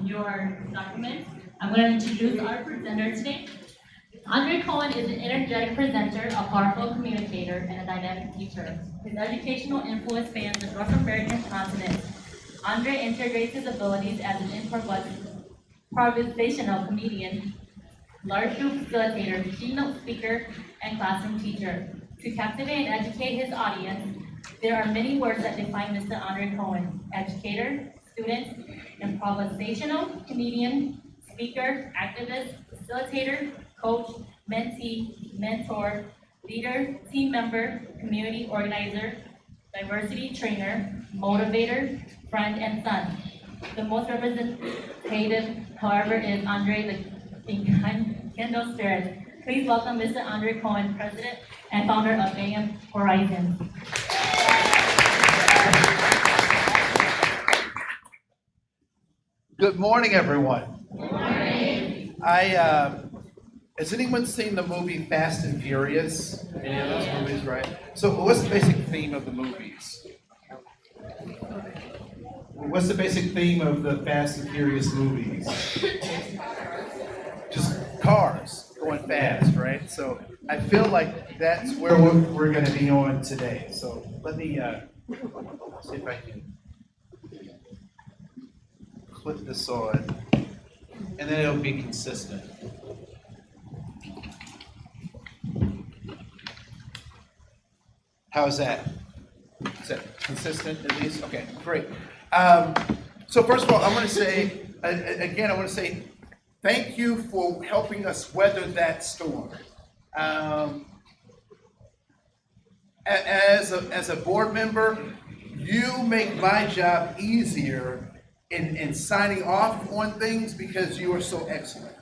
Your documents. I'm going to introduce our presenter today. Andre Koen is an energetic presenter, a powerful communicator, and a dynamic teacher. His educational influence spans the North American continent. Andre integrates his abilities as an improvisational comedian, large group facilitator, keynote speaker, and classroom teacher. To captivate and educate his audience, there are many words that define Mr. Andre Koen: educator, student, improvisational comedian, speaker, activist, facilitator, coach, mentee, mentor, leader, team member, community organizer, diversity trainer, motivator, friend, and son. The most representative, however, is Andre the Kindle Spirit. Please welcome Mr. Andre Koen, President and founder of AM Horizons. Good morning, everyone. Good morning. Has anyone seen the movie Fast and Furious? Any of those movies, right? So what's the basic theme of the movies? What's the basic theme of the Fast and Furious movies? Just cars going fast, right? So I feel like that's where we're going to be on today. So let me see if I can clip this on, and then it'll be consistent. How's that? Is that consistent at least? Okay, great. So first of all, I want to say, again, thank you for helping us weather that storm. As a board member, you make my job easier in signing off on things because you are so excellent.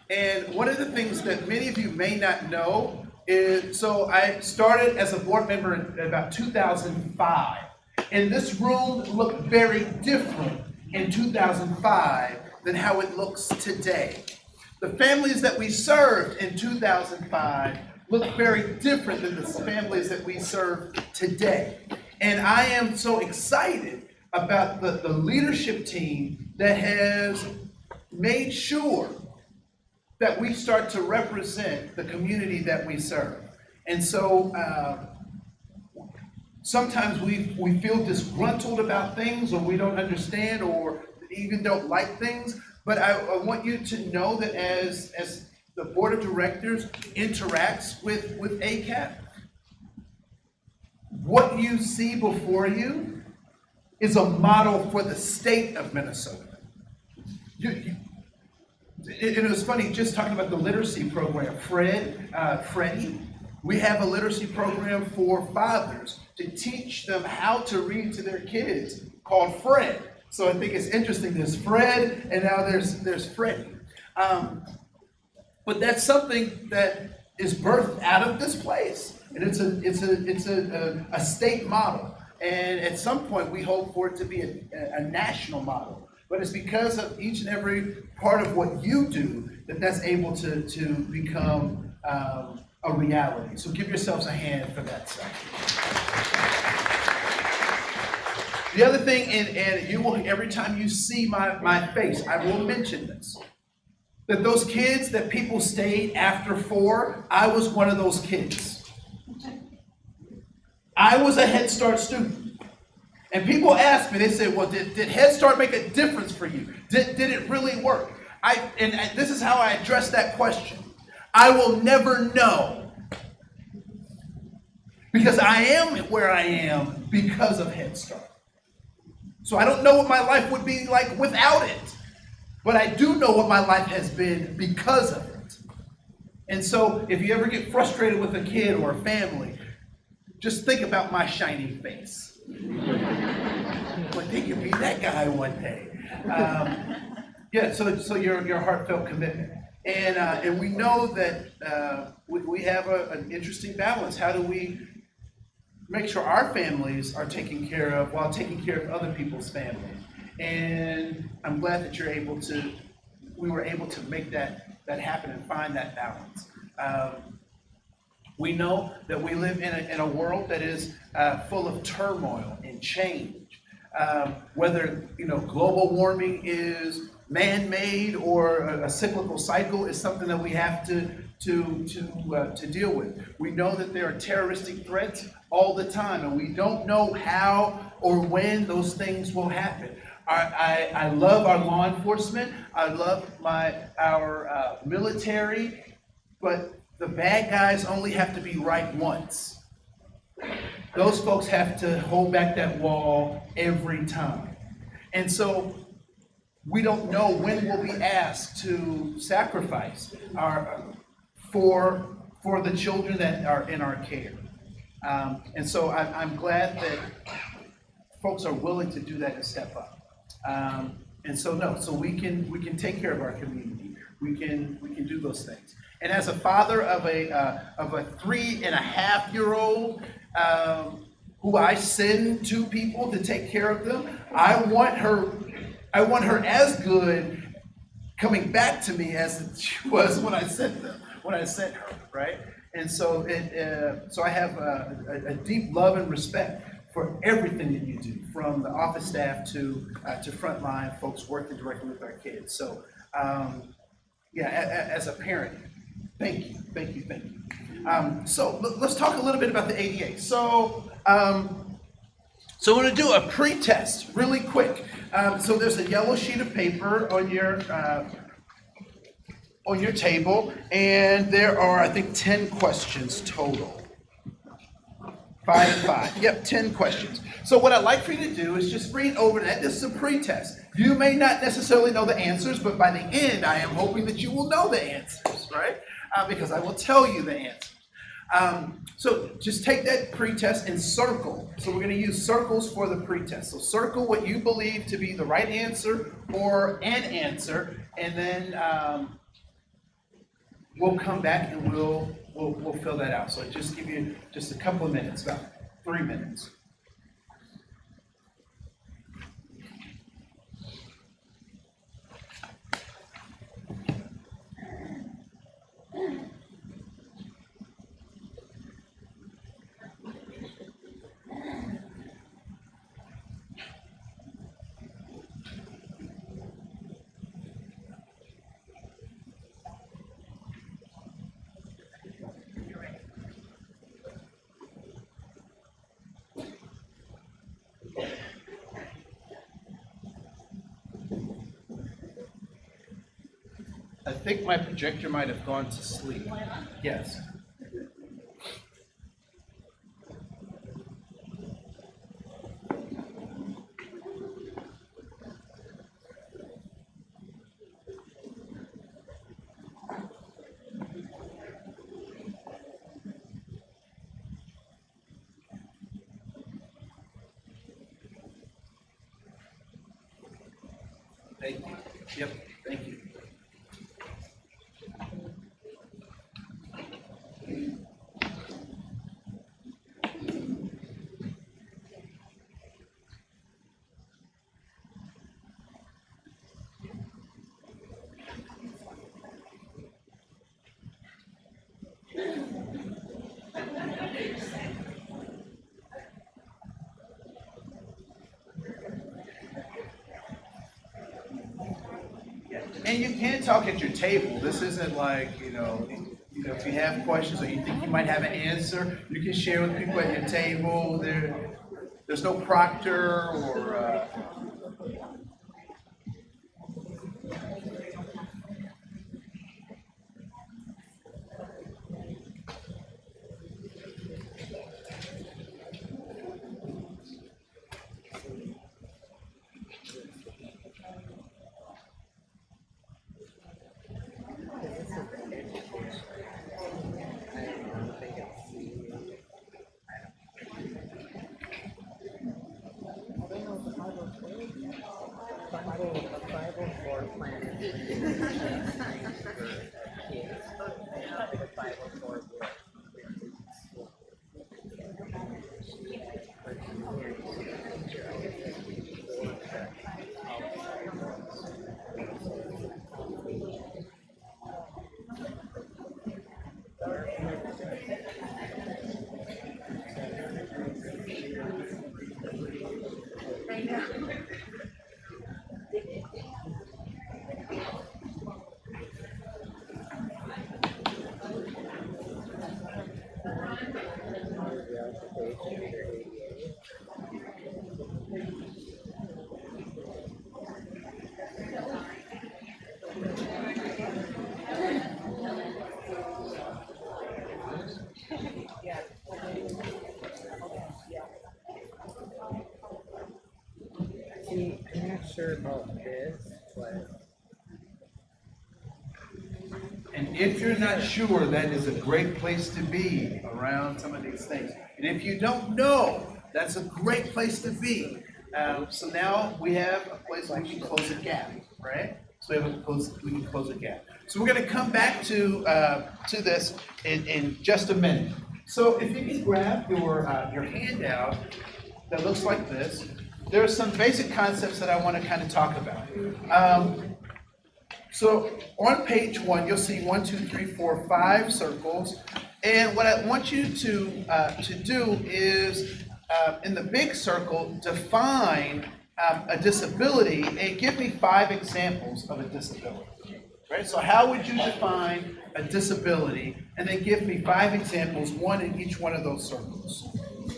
And one of the things that many of you may not know is, so I started as a board member in about 2005. And this room looked very different in 2005 than how it looks today. The families that we served in 2005 look very different than the families that we serve today. And I am so excited about the leadership team that has made sure that we start to represent the community that we serve. And so sometimes we feel disgruntled about things, or we don't understand, or even don't like things. But I want you to know that as the board of directors interacts with ACAP, what you see before you is a model for the state of Minnesota. It was funny, just talking about the literacy program, Freddie, we have a literacy program for fathers to teach them how to read to their kids called Fred. So I think it's interesting, there's Fred and now there's Freddie. But that's something that is birthed out of this place. And it's a state model. And at some point, we hope for it to be a national model. But it's because of each and every part of what you do that's able to become a reality. So give yourselves a hand for that stuff. The other thing, and you will, every time you see my face, I will mention this, that those kids that people stayed after 4, I was one of those kids. I was a Head Start student. And people ask me, they say, well, did Head Start make a difference for you? Did it really work? And this is how I address that question. I will never know. Because I am where I am because of Head Start. So I don't know what my life would be like without it. But I do know what my life has been because of it. And so if you ever get frustrated with a kid or a family, just think about my shiny face. Like, they could be that guy one day. So your heartfelt commitment. And we know that we have an interesting balance. How do we make sure our families are taken care of while taking care of other people's families? And I'm glad that we were able to make that happen and find that balance. We know that we live in a world that is full of turmoil and change. Whether global warming is man-made or a cyclical cycle is something that we have to deal with. We know that there are terroristic threats all the time, and we don't know how or when those things will happen. I love our law enforcement. I love our military, but the bad guys only have to be right once. Those folks have to hold back that wall every time. And so we don't know when we'll be asked to sacrifice for the children that are in our care. And so I'm glad that folks are willing to do that and step up. So we can take care of our community. We can do those things. And as a father of a 3.5-year-old who I send to people to take care of them, I want her as good coming back to me as she was when I sent her, right? And so so I have a deep love and respect for everything that you do, from the office staff to frontline folks working directly with our kids. So as a parent, thank you. So let's talk a little bit about the ADA. So we're going to do a pre-test really quick. So there's a yellow sheet of paper on your table, and there are, I think, 10 questions total. 5 and 5. Yep, 10 questions. So what I'd like for you to do is just read over that. This is a pre-test. You may not necessarily know the answers, but by the end, I am hoping that you will know the answers, right? Because I will tell you the answers. So just take that pre-test and circle. So we're going to use circles for the pre-test. So circle what you believe to be the right answer or an answer, and then we'll come back and we'll fill that out. So just give you just a couple of minutes, about 3 minutes. I think my projector might have gone to sleep. Yes. Thank you. Yep, thank you. And you can talk at your table. This isn't like, if you have questions or you think you might have an answer, you can share with people at your table. There's no proctor or sure about this, but And if you're not sure, that is a great place to be around some of these things. And if you don't know, that's a great place to be. So now we have a place where we can close a gap, right? So we can close a gap. So we're going to come back to this in just a minute. So if you can grab your handout that looks like this, there are some basic concepts that I want to kind of talk about. So on page 1, you'll see 1, 2, 3, 4, 5 circles. And what I want you to do is, in the big circle, define a disability and give me 5 examples of a disability. Right? So how would you define a disability? And then give me 5 examples, one in each one of those circles.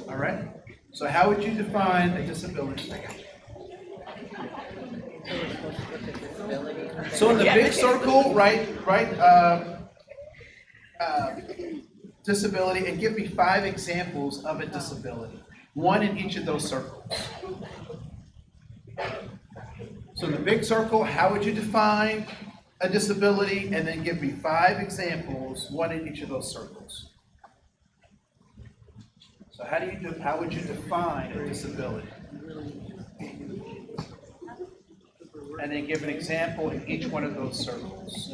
All right? So how would you define a disability? So in the big circle, disability, and give me 5 examples of a disability. One in each of those circles. So in the big circle, how would you define a disability? And then give me 5 examples, one in each of those circles. So how would you define a disability? And then give an example in each one of those circles.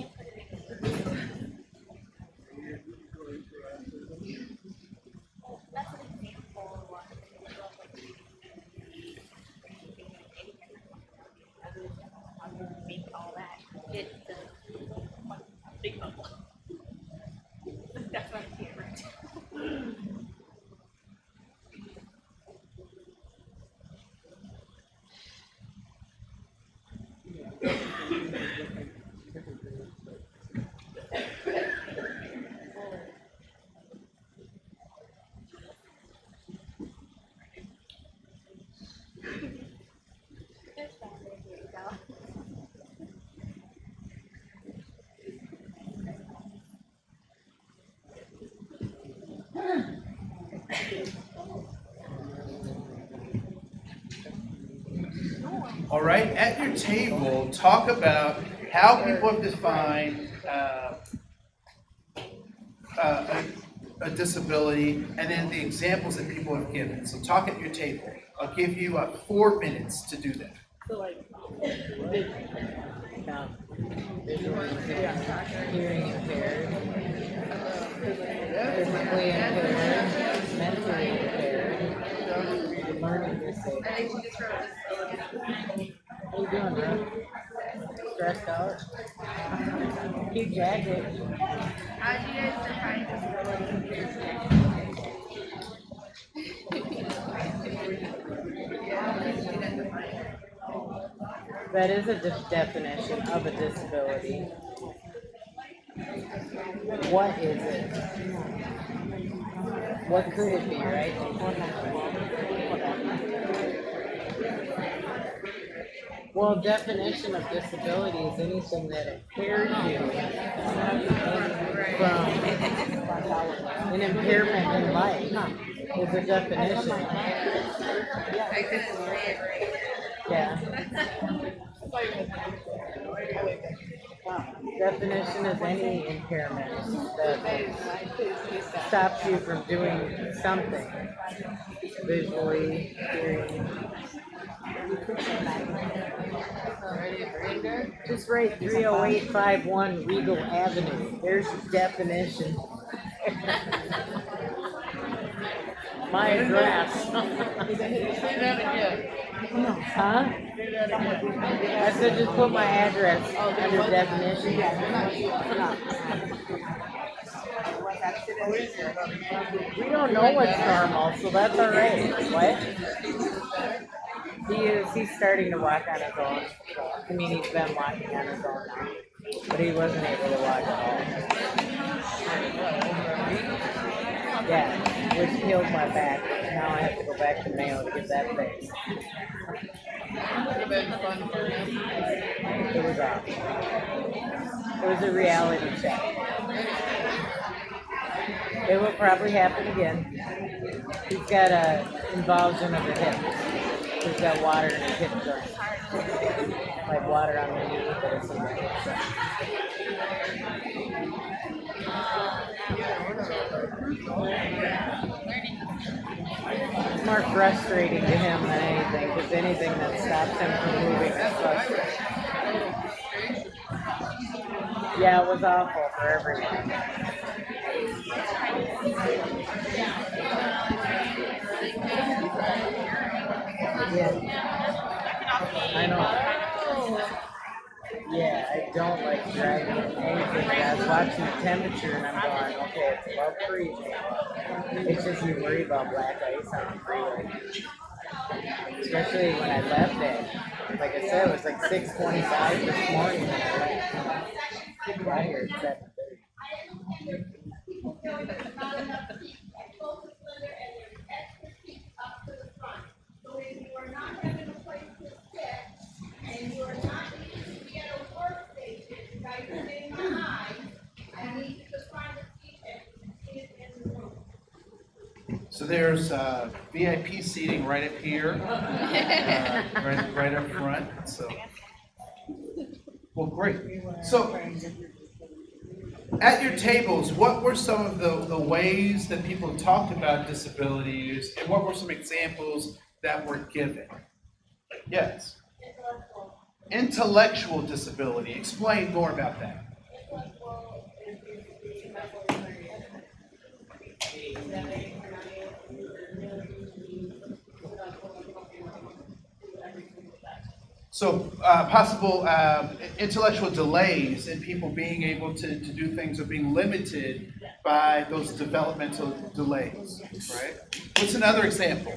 That's my favorite. All right, at your table, talk about how people have defined a disability, and then the examples that people have given. So talk at your table. I'll give you 4 minutes to do that. so like visual impaired, hearing impaired, physically impaired, mentally impaired, learning disabled. What are you doing, bro? Stressed out? Cute jacket. How do you guys define That is a definition of a disability. What is it? What could it be, right? Well, definition of disability is anything that impairs you from an impairment in life is a definition. I couldn't say it right. Yeah. Definition is any impairment that stops you from doing something visually, hearing. Just write 30851 Regal Avenue. There's your definition. My address. Huh? I said just put my address under definition. We don't know what's normal, so that's all right. What? He's starting to walk on his own. I mean, he's been walking on his own now, but he wasn't able to walk at all. Yeah, which healed my back. Now I have to go back to Mayo to get that fixed. It was off. It was a reality check. It will probably happen again. He's got a involvement of the hip. He's got water in his hip joint. like water on their knee, but it's It's more frustrating to him than anything, because anything that stops him from moving is frustrating. Yeah, it was awful for everyone. Yeah, I know. Yeah, I don't like driving anything. I was watching the temperature and I'm going, okay, it's above freezing. It's just you worry about black ice on the freeway. Especially when I left it. Like I said, it was like 6:25 this morning when I left. Got here at 7:30. So there's VIP seating right up here, right up front. So, well, great. So, at your tables, what were some of the ways that people talked about disabilities, and what were some examples that were given? Yes. Intellectual disability. Explain more about that. So possible intellectual delays in people being able to do things or being limited by those developmental delays, right? What's another example?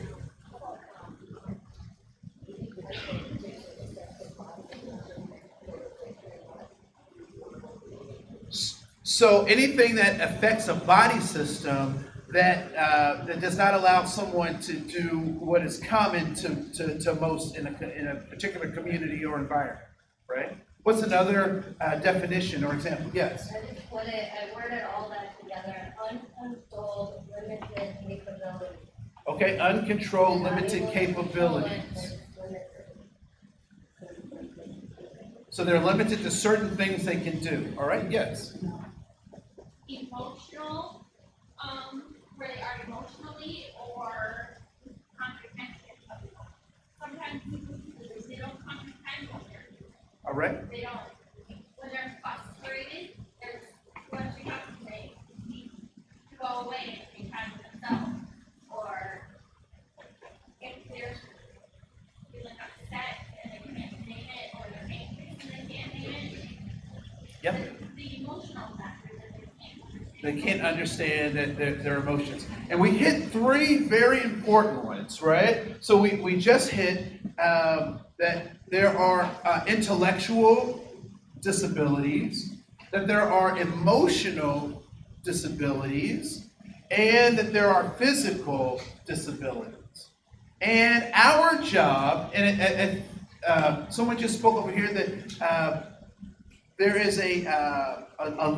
So anything that affects a body system that does not allow someone to do what is common to most in a particular community or environment, right? What's another definition or example? Yes? I worded all that together. Uncontrolled, limited capabilities. Okay, uncontrolled, limited capabilities. So they're limited to certain things they can do, all right? Yes? Emotional, where they are emotionally or comprehension. Sometimes they don't comprehend what they're doing. All right? They don't, when they're frustrated, there's what you have to say, need to go away and take time to themselves. Or if they're feeling upset and they can't name it, or they're angry and they can't name it. Yep. The emotional factor that they can't understand. They can't understand that their emotions. And we hit three very important ones, right? So we just hit that there are intellectual disabilities, that there are emotional disabilities, and that there are physical disabilities. And our job, and someone just spoke over here that there is a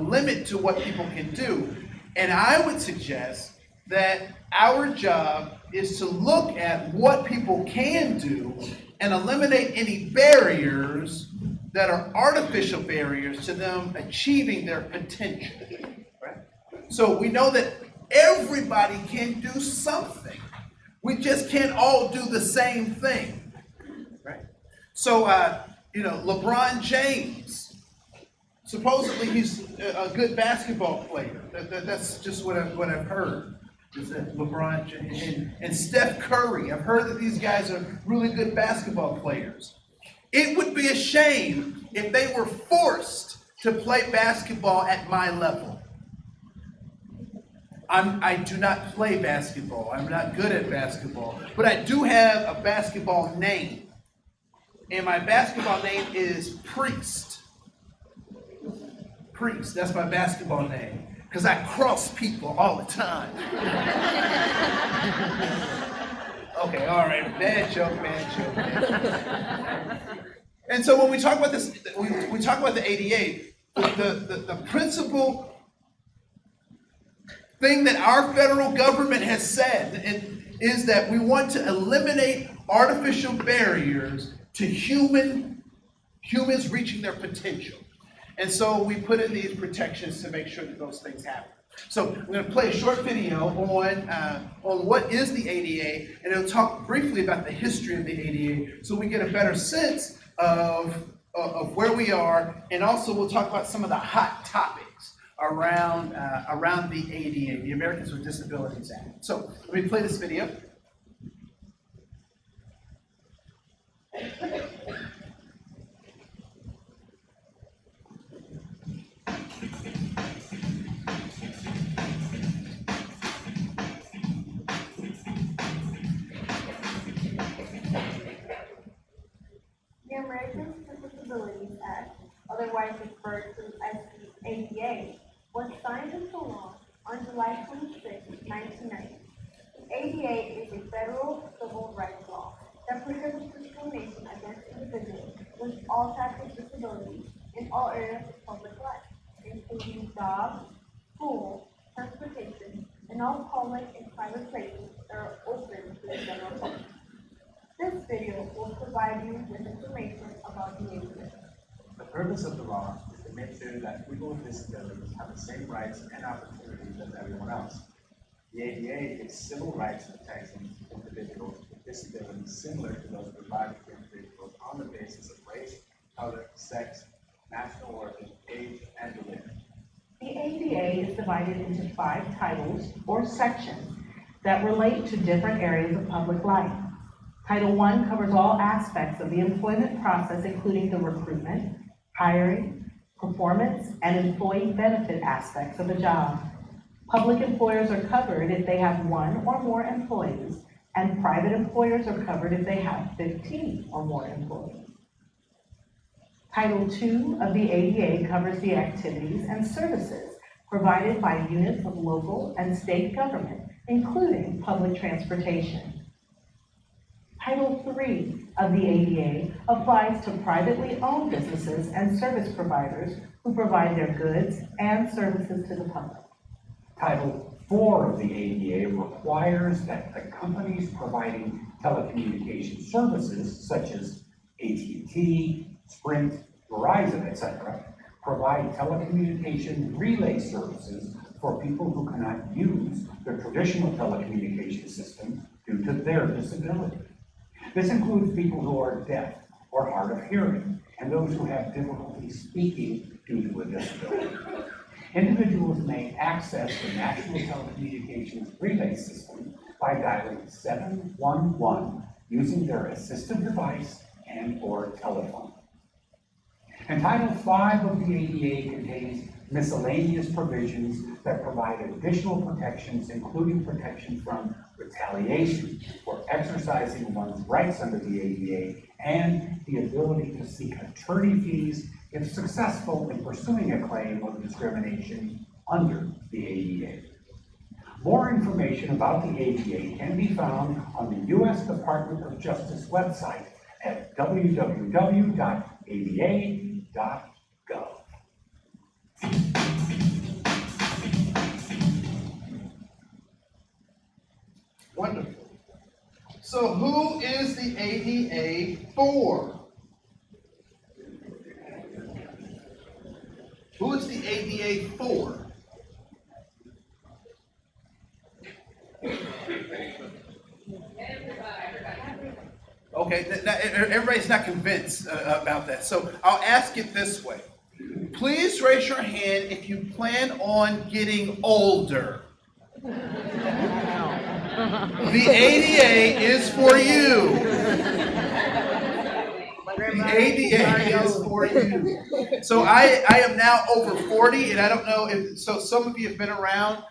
limit to what people can do. And I would suggest that our job is to look at what people can do and eliminate any barriers that are artificial barriers to them achieving their potential. Right? So we know that everybody can do something. We just can't all do the same thing. Right? So, LeBron James, supposedly he's a good basketball player. That's just what I've heard. Is that LeBron James and Steph Curry? I've heard that these guys are really good basketball players. It would be a shame if they were forced to play basketball at my level. I do not play basketball. I'm not good at basketball, but I do have a basketball name, and my basketball name is Priest. Priest, that's my basketball name, because I cross people all the time. Okay, all right, bad joke. And so when we talk about this, we talk about the ADA, the principal thing that our federal government has said is that we want to eliminate artificial barriers to human humans reaching their potential. And so we put in these protections to make sure that those things happen. So I'm going to play a short video on what is the ADA, and it'll talk briefly about the history of the ADA so we get a better sense of where we are, and also we'll talk about some of the hot topics around the ADA, the Americans with Disabilities Act. So let me play this video. The Americans with Disabilities Act, otherwise referred to as the ADA, was signed into law on July 26, 1990. The ADA is a federal civil rights law that prohibits discrimination against individuals with all types of disabilities in all areas of public life, including jobs, school, transportation, and all public and private places that are open to the general public. This video will provide you with information about the ADA. The purpose of the law is to make sure that people with disabilities have the same rights and opportunities as everyone else. The ADA gives civil rights protections to individuals with disabilities similar to those provided for individuals on the basis of race, color, sex, national origin, age, and religion. The ADA is divided into 5 titles or sections that relate to different areas of public life. Title I covers all aspects of the employment process, including the recruitment, hiring, performance, and employee benefit aspects of a job. Public employers are covered if they have 1 or more employees, and private employers are covered if they have 15 or more employees. Title II of the ADA covers the activities and services provided by units of local and state government, including public transportation. Title III of the ADA applies to privately owned businesses and service providers who provide their goods and services to the public. Title IV of the ADA requires that the companies providing telecommunication services, such as AT&T, Sprint, Verizon, etc., provide telecommunication relay services for people who cannot use the traditional telecommunication system due to their disability. This includes people who are deaf or hard of hearing, and those who have difficulty speaking due to a disability. Individuals may access the National Telecommunications Relay System by dialing 711 using their assistive device and/or telephone. And Title V of the ADA contains miscellaneous provisions that provide additional protections, including protection from retaliation for exercising one's rights under the ADA and the ability to seek attorney fees if successful in pursuing a claim of discrimination under the ADA. More information about the ADA can be found on the U.S. Department of Justice website at www.ada.gov. Wonderful. So who is the ADA for? Who is the ADA for? Okay, everybody's not convinced about that. So I'll ask it this way. Please raise your hand if you plan on getting older. The ADA is for you. The ADA is for you. So I am now over 40, and I don't know if, so some of you have been around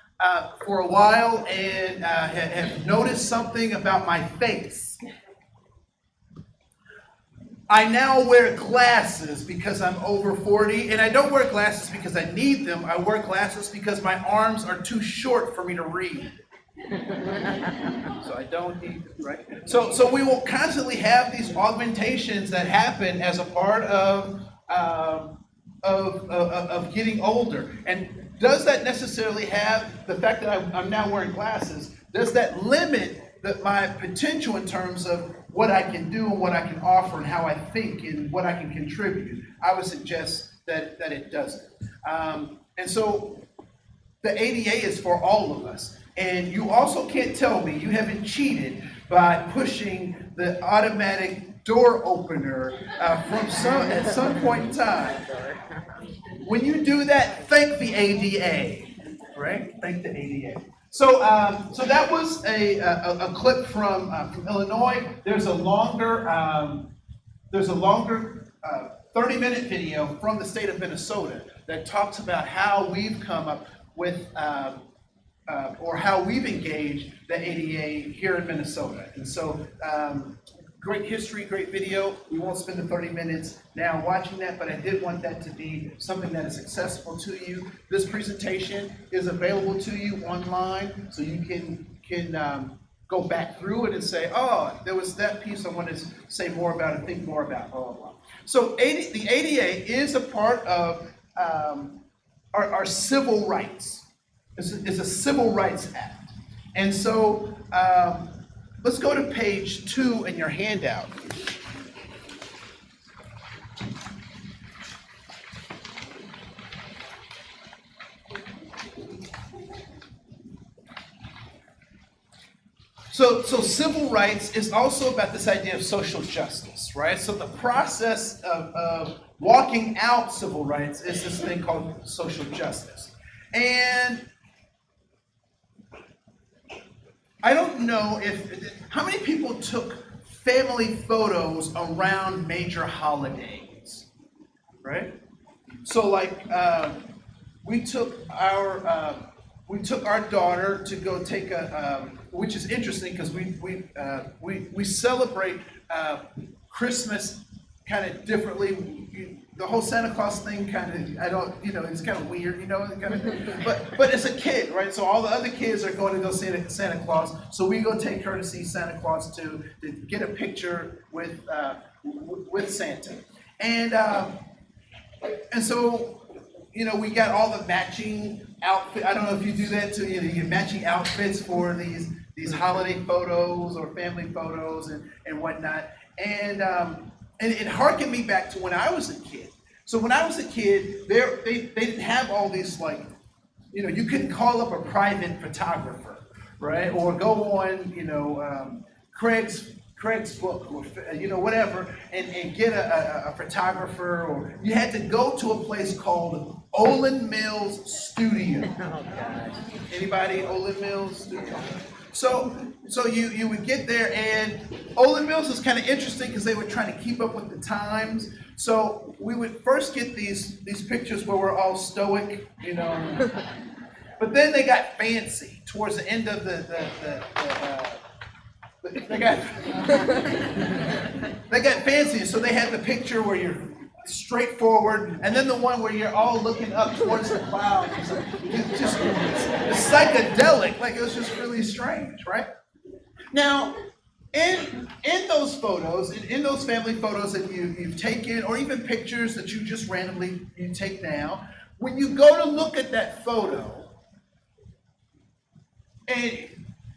for a while and have noticed something about my face. I now wear glasses because I'm over 40, and I don't wear glasses because I need them. I wear glasses because my arms are too short for me to read. So I don't need them, right? So we will constantly have these augmentations that happen as a part of getting older. And does that necessarily have the fact that I'm now wearing glasses? Does that limit my potential in terms of what I can do and what I can offer and how I think and what I can contribute, I would suggest that it doesn't. And so the ADA is for all of us. And you also can't tell me you haven't cheated by pushing the automatic door opener at some point in time. When you do that, thank the ADA, right? Thank the ADA. So that was a clip from Illinois. There's a longer 30-minute video from the state of Minnesota that talks about how we've come up with or how we've engaged the ADA here in Minnesota. And so, great history, great video. We won't spend the 30 minutes now watching that, but I did want that to be something that is accessible to you. This presentation is available to you online, so you can go back through it and say, oh, there was that piece I want to say more about and think more about, blah, blah, blah. So the ADA is a part of our civil rights. It's a civil rights act. And so let's go to page 2 in your handout. So civil rights is also about this idea of social justice, right? So the process of walking out civil rights is this thing called social justice. And I don't know how many people took family photos around major holidays, right? So like we took our daughter to go take which is interesting because we celebrate Christmas kind of differently. The whole Santa Claus thing kind of, it's kind of weird, but it's a kid, right? So all the other kids are going to go see Santa Claus. So we go take her to see Santa Claus to get a picture with Santa. And so, we got all the matching outfit. I don't know if you do that too. You get matching outfits for these holiday photos or family photos and whatnot. And it harkened me back to when I was a kid. So when I was a kid, they didn't have all these you couldn't call up a private photographer, right? Or go on, Craig's book or whatever and get a photographer, or you had to go to a place called Olin Mills Studio. Oh, gosh. Anybody Olin Mills Studio? So you would get there, and Olin Mills is kind of interesting because they were trying to keep up with the times. So we would first get these pictures where we're all stoic, but then they got fancy towards the end of they got fancy. So they had the picture where you're straightforward, and then the one where you're all looking up towards the clouds. It's just it's psychedelic. Like, it was just really strange, right? Now, in those photos, in those family photos that you've taken, or even pictures that you just randomly take now, when you go to look at that photo, and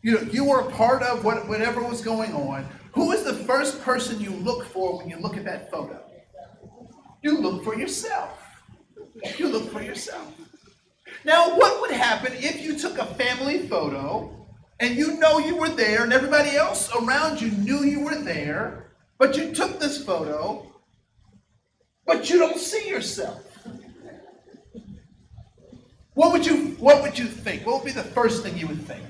you were a part of whatever was going on, who is the first person you look for when you look at that photo? You look for yourself. You look for yourself. Now, what would happen if you took a family photo and you were there and everybody else around you knew you were there, but you took this photo, but you don't see yourself? What would you think? What would be the first thing you would think?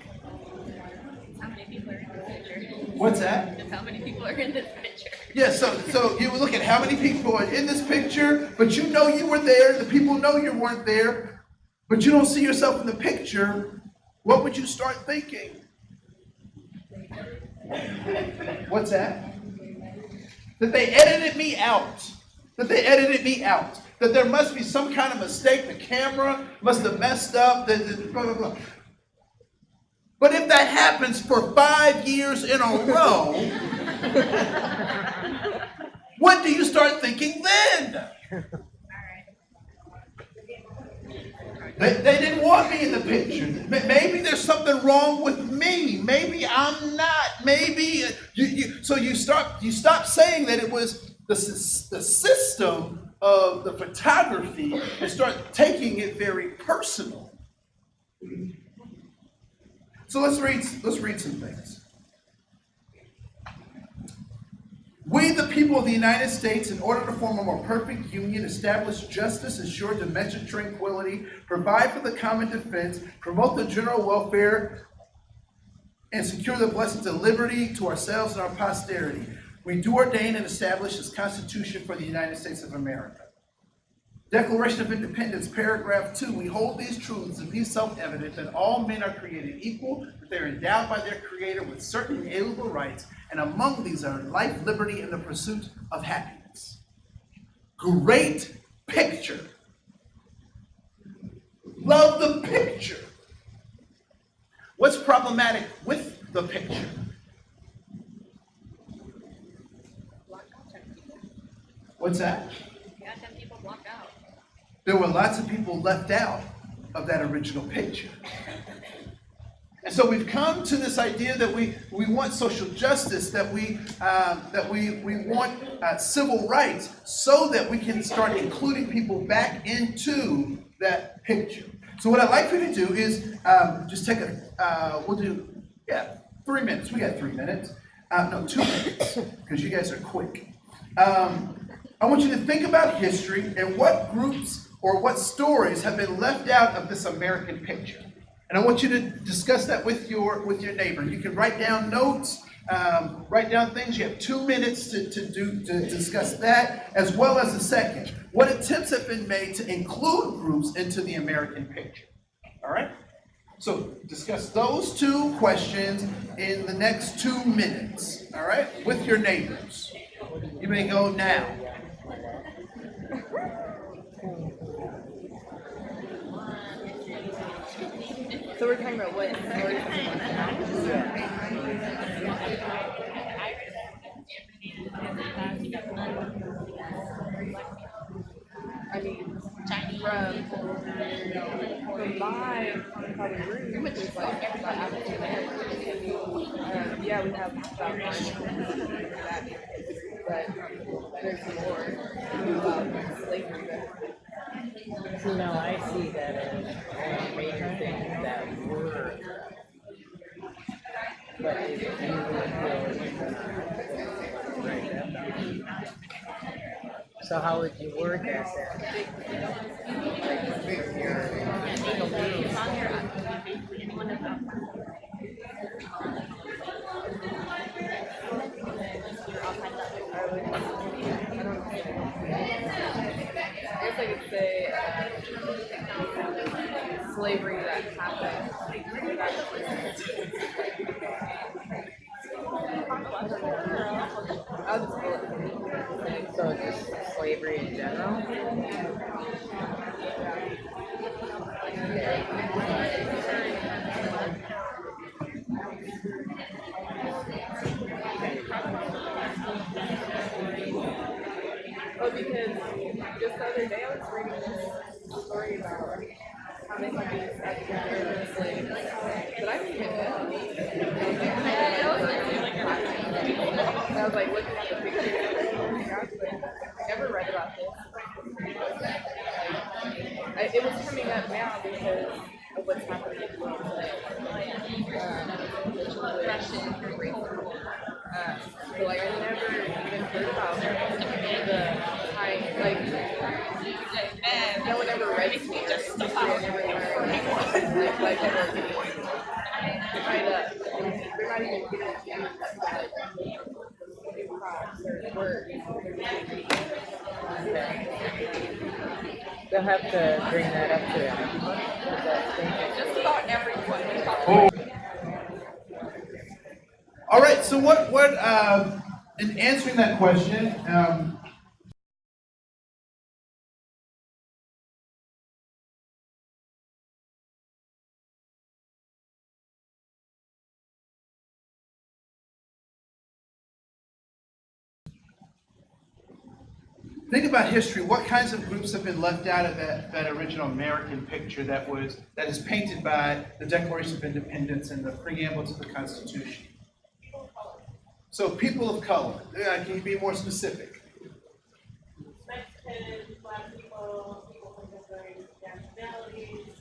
How many people are in this picture? What's that? Just how many people are in this picture? Yeah, so you would look at how many people are in this picture, but you know you were there, the people know you weren't there, but you don't see yourself in the picture. What would you start thinking? What's that? That they edited me out. That they edited me out. That there must be some kind of mistake. The camera must have messed up. Blah, blah, blah. But if that happens for 5 years in a row, what do you start thinking then? They didn't want me in the picture. Maybe there's something wrong with me. Maybe I'm not. Maybe so you stop saying that it was the system of the photography and start taking it very personal. So let's read some things. We, the people of the United States, in order to form a more perfect union, establish justice, ensure domestic tranquility, provide for the common defense, promote the general welfare, and secure the blessings of liberty to ourselves and our posterity. We do ordain and establish this Constitution for the United States of America. Declaration of Independence, paragraph 2, we hold these truths to be self-evident that all men are created equal, that they are endowed by their Creator with certain inalienable rights, and among these are life, liberty, and the pursuit of happiness. Great picture. Love the picture. What's problematic with the picture? What's that? Yeah, 10 people blocked out. There were lots of people left out of that original picture. And so we've come to this idea that we want social justice, that we want civil rights, so that we can start including people back into that picture. So what I'd like for you to do is just take we'll do 3 minutes. We got 3 minutes. No, 2 minutes, because you guys are quick. I want you to think about history and what groups or what stories have been left out of this American picture. And I want you to discuss that with your neighbor. You can write down notes, write down things. You have 2 minutes to discuss that, as well as the second. What attempts have been made to include groups into the American picture? All right? So discuss those 2 questions in the next 2 minutes, all right, with your neighbors. You may go now. So we're talking about what stories I mean, from my probably room, which is like African American. Yeah, we have about that, but there's more about slavery. So no, I see that as a major thing that were, but it so how would you word that then? I guess I could say slavery that happened. I'll just call it. So just slavery in general. Oh, because just the other day I was reading this story about how they might be slaves, but I didn't even know. And I was like looking at the pictures, oh my gosh, I never read about this. It was coming up now because of what's happening in the world today. So like I never even heard about the high, like no one ever read me just stuff I never learned. Like never tried to, they're not even giving you props or words. They'll have to bring that up to them. Just about everyone. All right, so what in answering that question, think about history. What kinds of groups have been left out of that original American picture that is painted by the Declaration of Independence and the preamble to the Constitution? So people of color. Can you be more specific? Mexicans, Black people, people from different nationalities.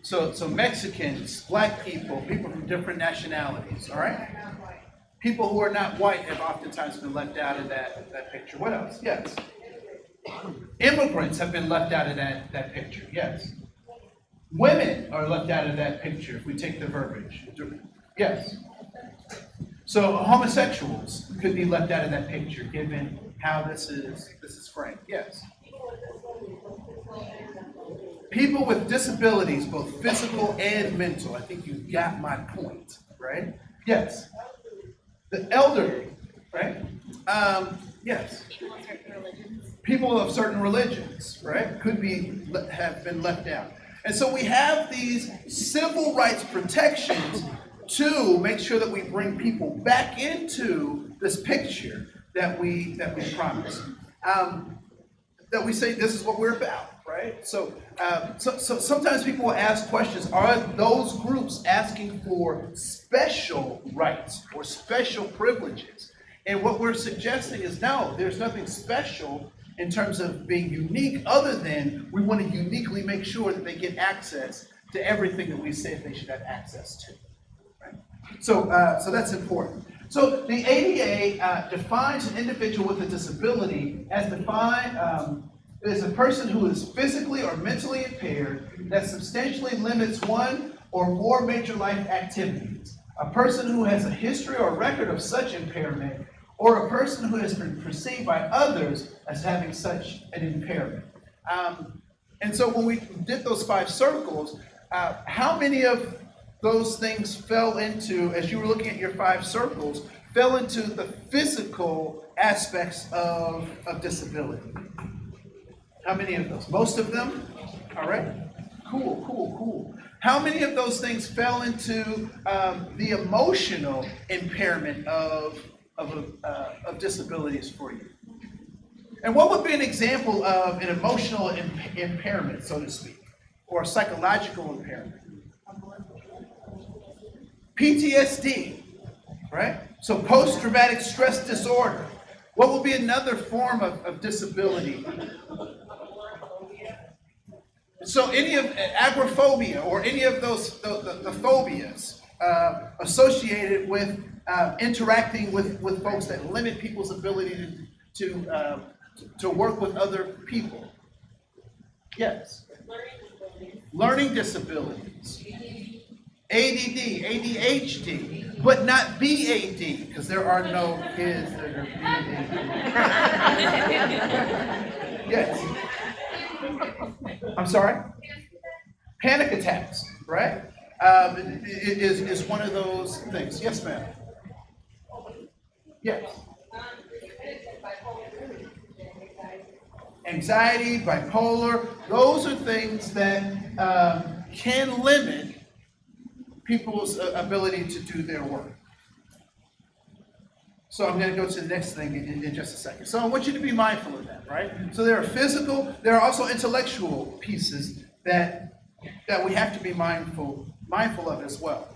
So Mexicans, Black people, people from different nationalities, all right? People who are not white have oftentimes been left out of that picture. What else? Yes. Immigrants have been left out of that picture, yes. Women are left out of that picture if we take the verbiage. Yes. So homosexuals could be left out of that picture given how this is framed. Yes. People with disabilities, both physical and mental. I think you got my point, right? Yes. The elderly, right? Yes. People of certain religions, right? Have been left out. And so we have these civil rights protections to make sure that we bring people back into this picture that we promise. That we say this is what we're about, right? So sometimes people will ask questions, are those groups asking for special rights or special privileges? And what we're suggesting is no, there's nothing special in terms of being unique other than we want to uniquely make sure that they get access to everything that we say they should have access to. Right? So that's important. So the ADA defines an individual with a disability as defined as a person who is physically or mentally impaired that substantially limits one or more major life activities, a person who has a history or record of such impairment, or a person who has been perceived by others as having such an impairment. And so when we did those 5 circles, how many of those things fell into, as you were looking at your 5 circles, fell into the physical aspects of disability? How many of those? Most of them? All right. Cool. How many of those things fell into the emotional impairment of disabilities for you? And what would be an example of an emotional impairment, so to speak, or a psychological impairment? PTSD, right? So post-traumatic stress disorder. What would be another form of disability? So any of agoraphobia or any of those the phobias associated with interacting with folks that limit people's ability to work with other people. Yes. Learning disabilities. ADD, ADHD, but not BAD, because there are no kids that are BAD. Yes. I'm sorry? Panic attacks, right? Is one of those things. Yes, ma'am. Yes. Anxiety, bipolar, those are things that can limit people's ability to do their work. So I'm going to go to the next thing in just a second. So I want you to be mindful of that, right? So there are physical, there are also intellectual pieces that we have to be mindful of as well,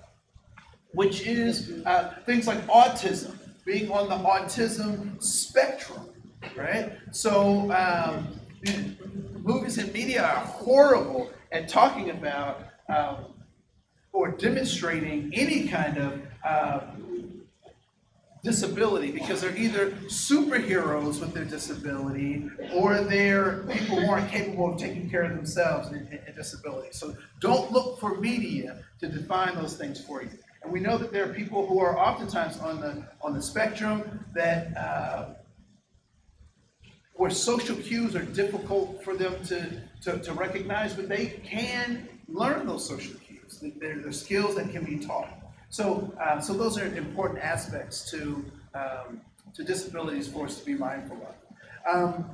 which is things like autism, being on the autism spectrum, right? So movies and media are horrible at talking about or demonstrating any kind of disability, because they're either superheroes with their disability or they're people who aren't capable of taking care of themselves in disability. So don't look for media to define those things for you. And we know that there are people who are oftentimes on the spectrum that where social cues are difficult for them to recognize, but they can learn those social cues. They're skills that can be taught. So those are important aspects to disabilities for us to be mindful of.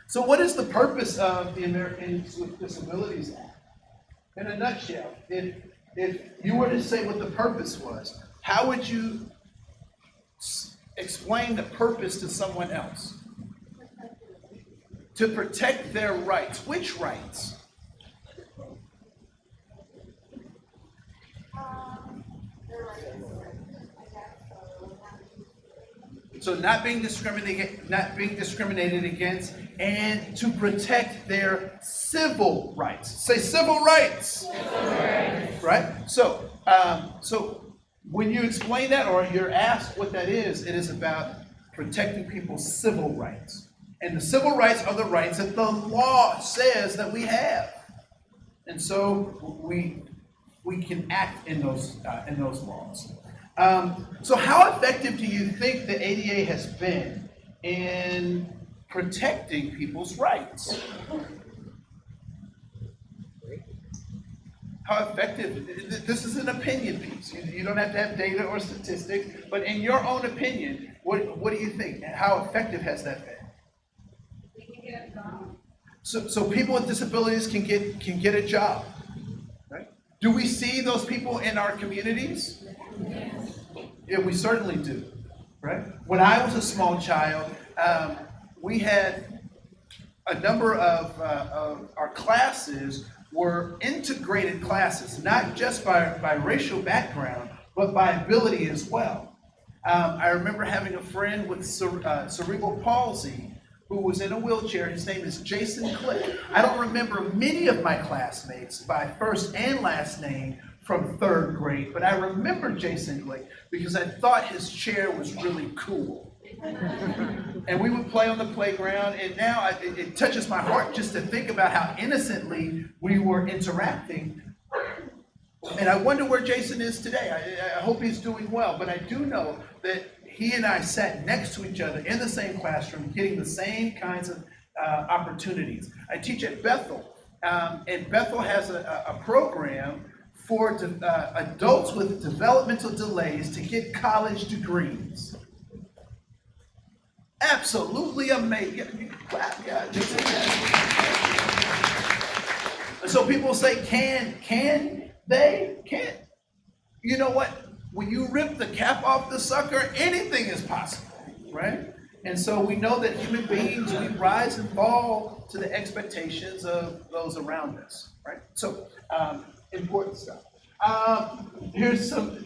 So what is the purpose of the Americans with Disabilities Act? In a nutshell, if you were to say what the purpose was, how would you explain the purpose to someone else? to protect their rights. Which rights? So not being discriminated against, and to protect their civil rights. Say civil rights. Civil rights. Right? So, when you explain that, or you're asked what that is, it is about protecting people's civil rights. And the civil rights are the rights that the law says that we have. And so we can act in those laws. So how effective do you think the ADA has been in protecting people's rights? How effective? This is an opinion piece. You don't have to have data or statistics, but in your own opinion, what do you think? How effective has that been? We can get a job. So people with disabilities can get a job, right? Do we see those people in our communities? Yes. Yeah, we certainly do, right? When I was a small child, we had a number of our classes were integrated classes, not just by racial background, but by ability as well. I remember having a friend with cerebral palsy who was in a wheelchair. His name is Jason Click. I don't remember many of my classmates by first and last name from third grade, but I remember Jason Click because I thought his chair was really cool. And we would play on the playground, and now it touches my heart just to think about how innocently we were interacting. And I wonder where Jason is today. I hope he's doing well, but I do know that he and I sat next to each other in the same classroom, getting the same kinds of opportunities. I teach at Bethel, and Bethel has a program for adults with developmental delays to get college degrees. Absolutely amazing. You can clap, yeah. So people say, can they? Can't. You know what? When you rip the cap off the sucker, anything is possible, right? And so we know that human beings, we rise and fall to the expectations of those around us, right? So, important stuff. Here's some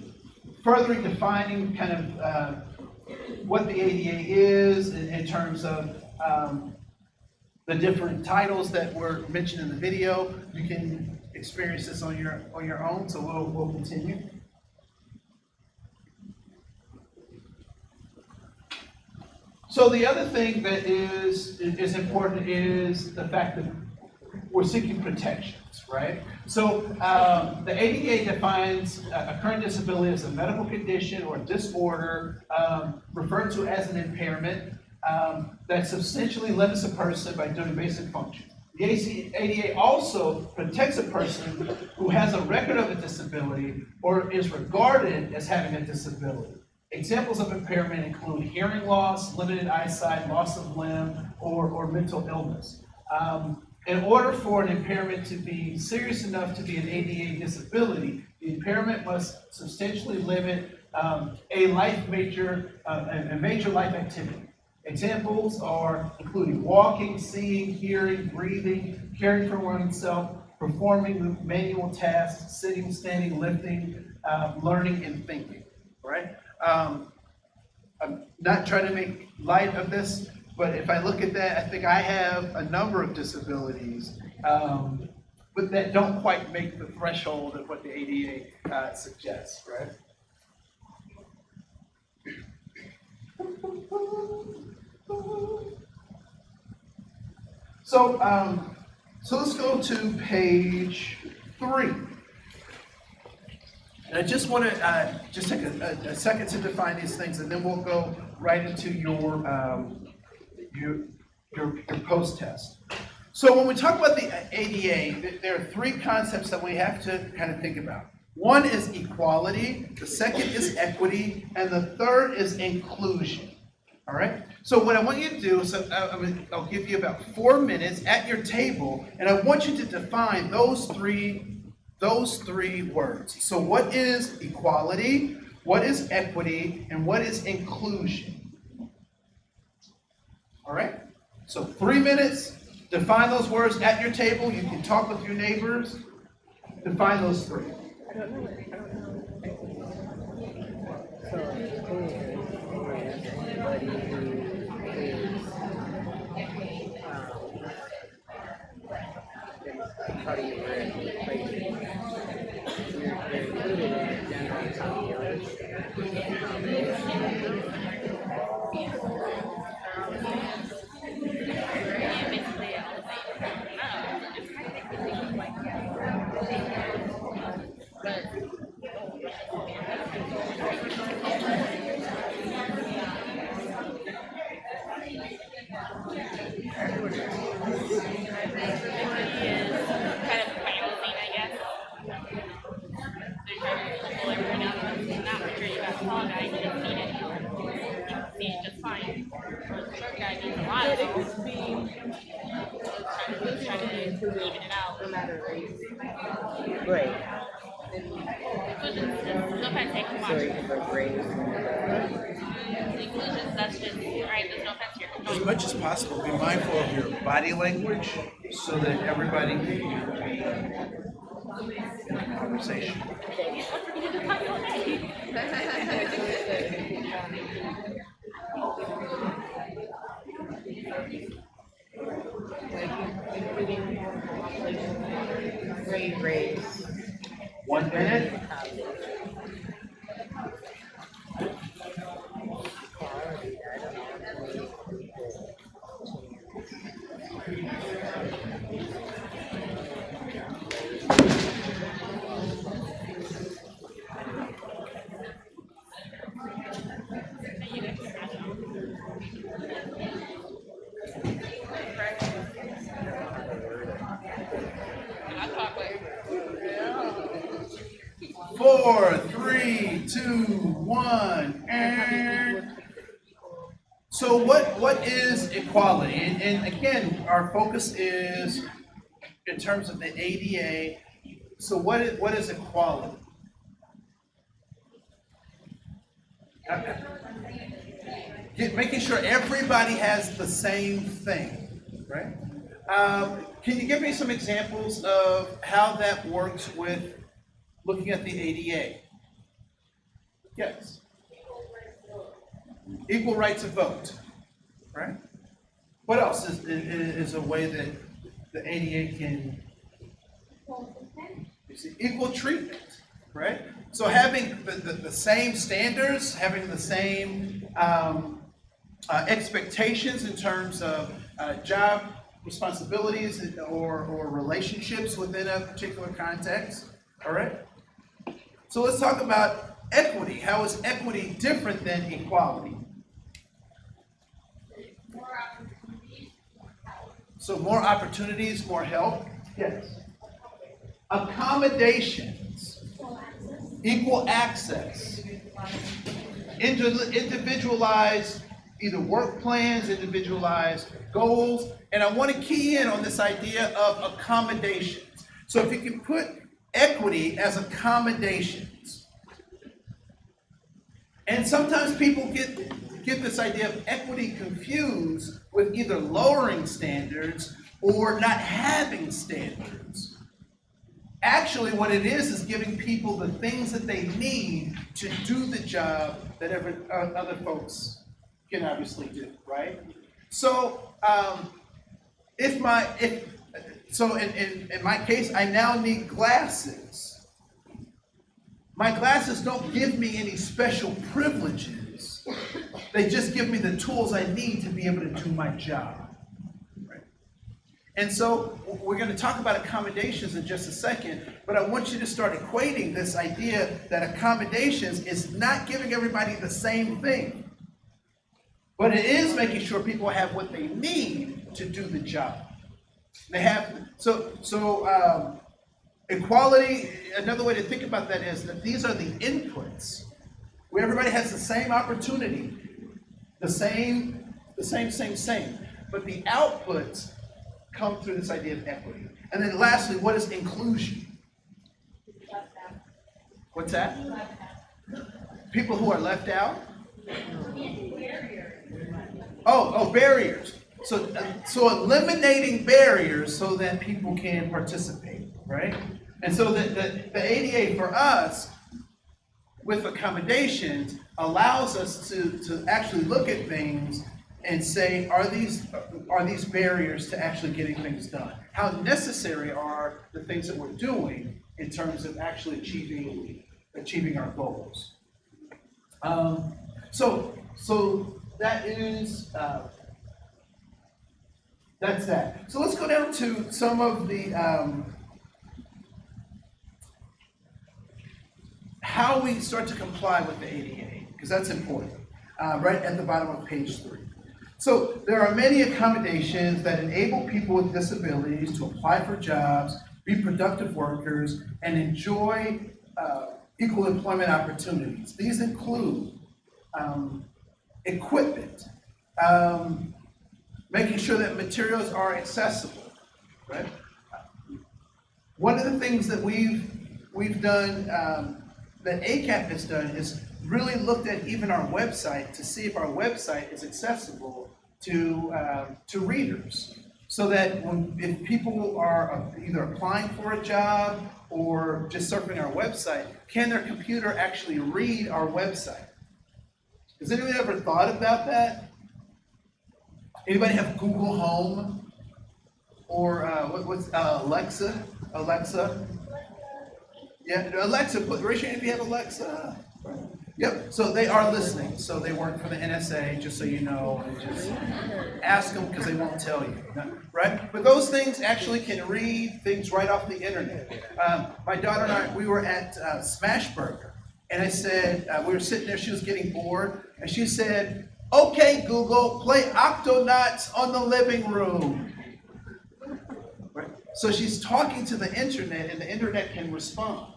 furthering defining kind of what the ADA is in terms of the different titles that were mentioned in the video. You can experience this on your own, so we'll continue. So the other thing that is important is the fact that we're seeking protections, right? So the ADA defines a current disability as a medical condition or disorder referred to as an impairment that substantially limits a person by doing basic functions. The ADA also protects a person who has a record of a disability or is regarded as having a disability. Examples of impairment include hearing loss, limited eyesight, loss of limb, or mental illness. In order for an impairment to be serious enough to be an ADA disability, the impairment must substantially limit a major life activity. Examples are including walking, seeing, hearing, breathing, caring for oneself, performing manual tasks, sitting, standing, lifting, learning, and thinking, right? I'm not trying to make light of this, but if I look at that, I think I have a number of disabilities, but that don't quite make the threshold of what the ADA suggests, right? So let's go to page 3. And I just want to just take a second to define these things, and then we'll go right into your post test. So when we talk about the ADA, there are 3 concepts that we have to kind of think about. One is equality, the second is equity, and the third is inclusion. All right? So what I want you to do is I'll give you about 4 minutes at your table, and I want you to define those three words. So what is equality, what is equity, and what is inclusion? All right? So 3 minutes, define those words at your table. You can talk with your neighbors. Define those three. So, who is anybody who is, how do you word it? Like, they're included in the general population. But it could be trying to even it out no matter race. Right. Inclusion, no offense, take too So you much. can put race Inclusion, that's just, right, there's no offense here. As much as possible, be mindful of your body language so that everybody can be in a conversation. race. 1 minute. Quality, I don't know. Four, three, two, one, and so what is equality? And again, our focus is in terms of the ADA. So what is equality? Making sure everybody has the same thing, right? Can you give me some examples of how that works with looking at the ADA? Yes. Equal right to vote, right? What else is a way that the ADA can, you see, equal treatment, right? So having the same standards, having the same expectations in terms of job responsibilities or relationships within a particular context, all right? So let's talk about equity. How is equity different than equality? So more opportunities, more help? Yes. Accommodations. Equal access. Individualized either work plans, individualized goals, and I want to key in on this idea of accommodations. So if you can put equity as accommodations. And sometimes people get this idea of equity confused with either lowering standards or not having standards. Actually, what it is giving people the things that they need to do the job that other folks can obviously do, right? So, in my case, I now need glasses. My glasses don't give me any special privileges. They just give me the tools I need to be able to do my job. Right? And so we're going to talk about accommodations in just a second, but I want you to start equating this idea that accommodations is not giving everybody the same thing, but it is making sure people have what they need to do the job. They have, equality, another way to think about that is that these are the inputs where everybody has the same opportunity, the same, but the outputs come through this idea of equity. And then lastly, what is inclusion? What's that? People who are left out? Oh, barriers. So eliminating barriers so that people can participate, right? And so the ADA for us, with accommodations, allows us to actually look at things and say, are these barriers to actually getting things done? How necessary are the things that we're doing in terms of actually achieving our goals? So that is that's that. So let's go down to some of the how we start to comply with the ADA, because that's important. Right at the bottom of page 3. So there are many accommodations that enable people with disabilities to apply for jobs, be productive workers, and enjoy equal employment opportunities. These include equipment, making sure that materials are accessible, right? One of the things that we've done, that ACAP has done, is really looked at even our website to see if our website is accessible to readers, so that if people are either applying for a job or just surfing our website, can their computer actually read our website? Has anyone ever thought about that? Anybody have Google Home or what's Alexa? Alexa? Yeah, Alexa. Raise your hand if you have Alexa. Yep. So they are listening. So they work for the NSA, just so you know, and just ask them because they won't tell you, right? But those things actually can read things right off the internet. My daughter and I, we were at Smashburger, and I said we were sitting there. She was getting bored, and she said, "Okay, Google, play Octonauts on the living room." Right? So she's talking to the internet, and the internet can respond.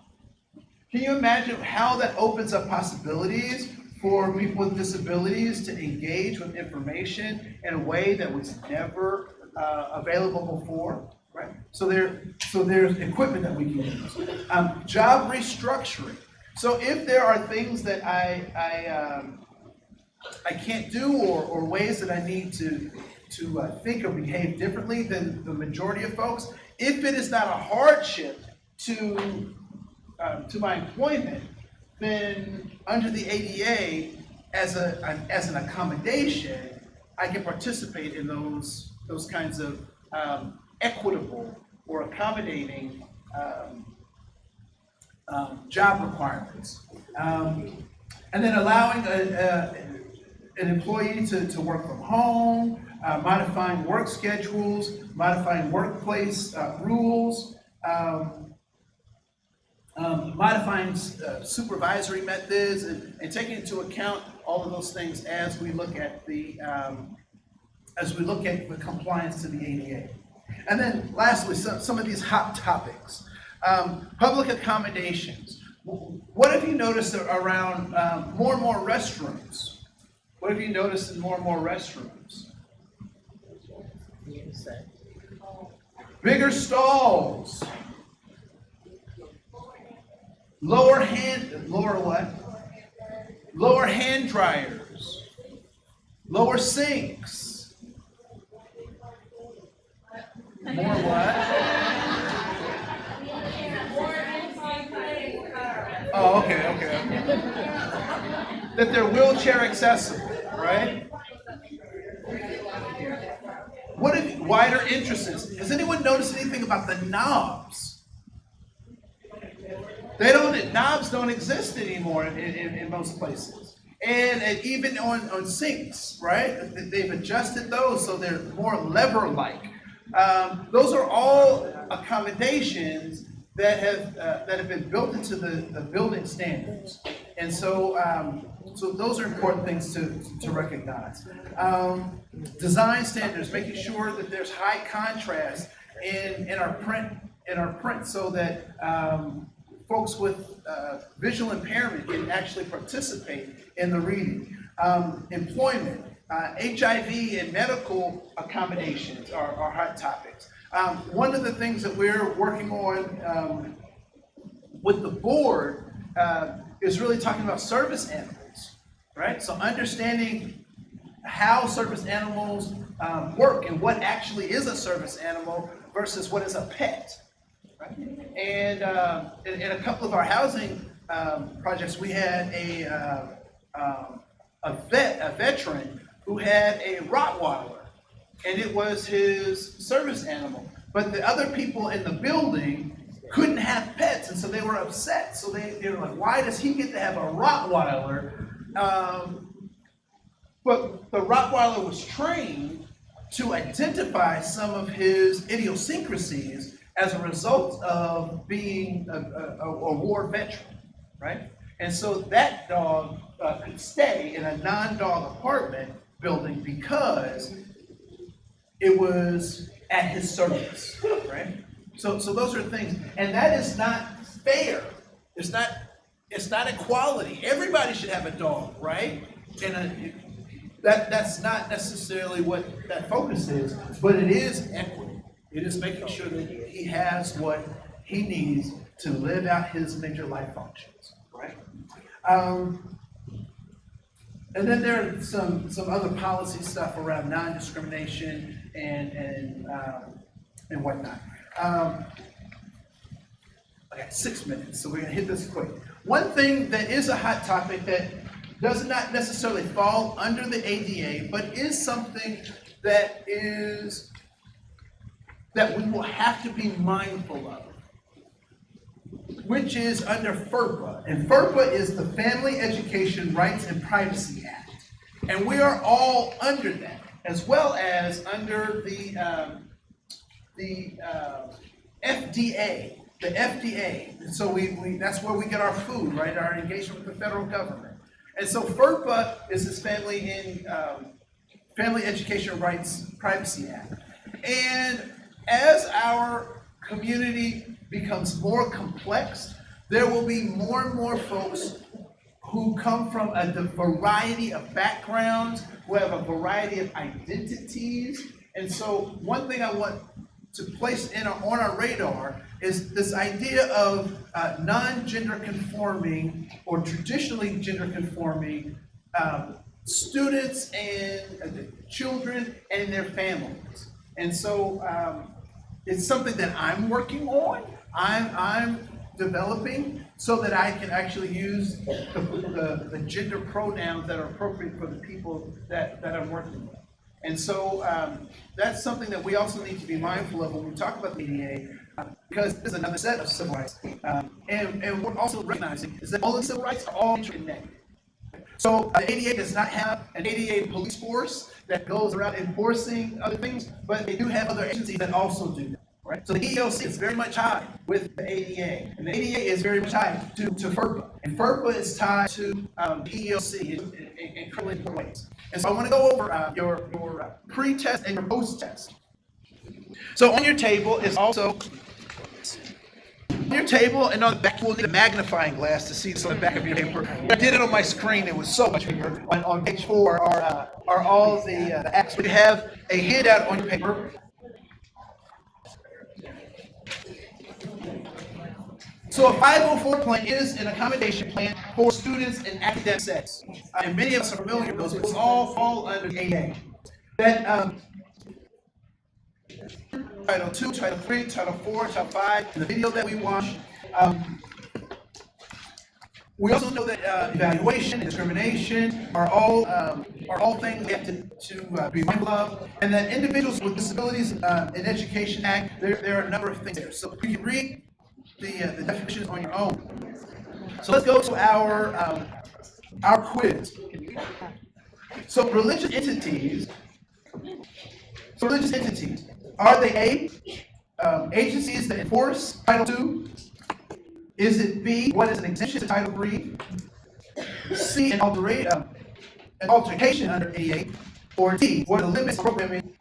Can you imagine how that opens up possibilities for people with disabilities to engage with information in a way that was never available before? Right? So there's equipment that we can use. Job restructuring. So if there are things that I can't do, or ways that I need to think or behave differently than the majority of folks, if it is not a hardship to my employment, then under the ADA, as an accommodation, I can participate in those kinds of equitable or accommodating job requirements, and then allowing an employee to work from home, modifying work schedules, modifying workplace rules, modifying supervisory methods, and taking into account all of those things as we look at the compliance to the ADA. And then lastly, some of these hot topics. Public accommodations. What have you noticed around more and more restrooms? What have you noticed in more and more restrooms? Bigger stalls. Lower hand dryers. Lower sinks. More what? Oh, okay. That they're wheelchair accessible, right? What if wider entrances? Has anyone noticed anything about the knobs? Knobs don't exist anymore in most places. And even on sinks, right? They've adjusted those so they're more lever-like. Those are all accommodations that have been built into the building standards. And so those are important things to recognize. Design standards, making sure that there's high contrast in our print so that folks with visual impairment can actually participate in the reading. Employment, HIV and medical accommodations are hot topics. One of the things that we're working on with the board is really talking about service animals, right? So understanding how service animals work and what actually is a service animal versus what is a pet. Right? And in a couple of our housing projects, we had a veteran who had a Rottweiler, and it was his service animal. But the other people in the building couldn't have pets, and so they were upset. So they were like, why does he get to have a Rottweiler? But the Rottweiler was trained to identify some of his idiosyncrasies as a result of being a war veteran, right? And so that dog could stay in a non-dog apartment building because it was at his service, right? So those are things, and that is not fair. It's not equality. Everybody should have a dog, right? And that's not necessarily what that focus is, but it is equity. It is making sure that he has what he needs to live out his major life functions, right? And then there are some other policy stuff around non-discrimination and whatnot. I got 6 minutes, so we're gonna hit this quick. One thing that is a hot topic that does not necessarily fall under the ADA, but is something that we will have to be mindful of, which is under FERPA. And FERPA is the Family Education Rights and Privacy Act. And we are all under that, as well as under the FDA. The FDA. And so that's where we get our food, right? Our engagement with the federal government. And so FERPA is this Family Education Rights Privacy Act. And as our community becomes more complex, there will be more and more folks who come from a variety of backgrounds, who have a variety of identities. And so one thing I want to place on our radar is this idea of non-gender conforming or traditionally gender conforming students and children and their families. And so it's something that I'm working on, I'm developing so that I can actually use the gender pronouns that are appropriate for the people that I'm working with. And so that's something that we also need to be mindful of when we talk about the ADA, because there's another set of civil rights. And we're also recognizing is that all the civil rights are all interconnected. So the ADA does not have an ADA police force that goes around enforcing other things, but they do have other agencies that also do that. Right? So the EEOC is very much tied with the ADA, and the ADA is very much tied to FERPA, and FERPA is tied to the EEOC in incredibly important ways. And so I want to go over your pre-test and your post-test. So on your table is also, on your table and on the back, we'll need a magnifying glass to see this on the back of your paper. I did it on my screen, it was so much bigger. On page 4 are all the acts. We have a handout on your paper. So a 504 plan is an accommodation plan for students in academic settings. And many of us are familiar with those, but it's all fall under the ADA. That Title 2, Title 3, Title 4, Title 5, and the video that we watched. We also know that evaluation and discrimination are all things we have to be mindful of, and that individuals with disabilities in Education Act, there are a number of things there. So you can read the definitions on your own. So let's go to our quiz. So religious entities, are they A, agencies that enforce Title II? Is it B, what is an exemption to Title III? C, an altercation under ADA? Or D, what are the limits of programming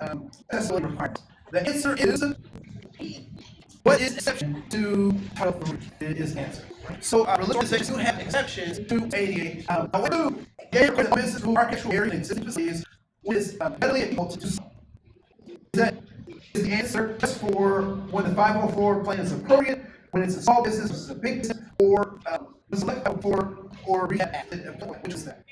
accessibility requirements? The answer is what is exception to Title III? It is the answer. So religious organizations do have exceptions to ADA. However, business who architectural areas and existing facilities is readily able to do so. Is the answer just for when the 504 plan is appropriate, when it's a small business versus a big business, or for rehab act? Which is that?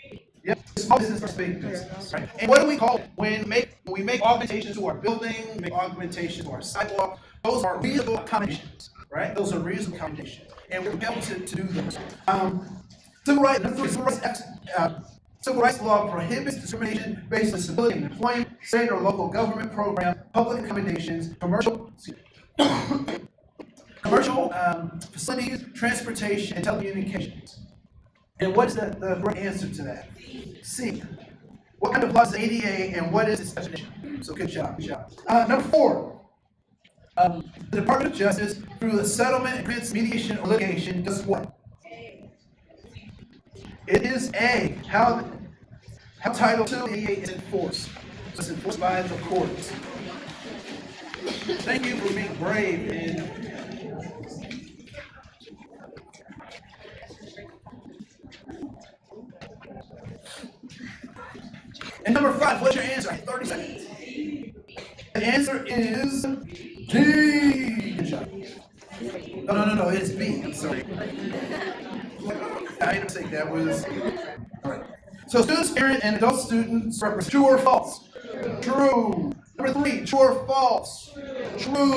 Yep, small business versus big business, right? And what do we call it? When we make augmentations to our building, make augmentations to our sidewalk, those are reasonable accommodations, right? Those are reasonable accommodations. And we're able to do those. Civil rights law prohibits discrimination based on disability in employment, state or local government program, public accommodations, commercial facilities, transportation, and telecommunications. And what's the right answer to that? C. What kind of law is the ADA and what is its definition? So good job, good job. Number 4. The Department of Justice, through the settlement, agreements, mediation, or litigation, does what? It is A. How Title II ADA is enforced. So it's enforced by the courts. Thank you for being brave and And number 5, what's your answer? 30 seconds. The answer is D. Good job. No, it's B. I'm sorry. I made a mistake. That was. All right. So students, parents, and adult students represent true or false? True. Number 3, true or false? True.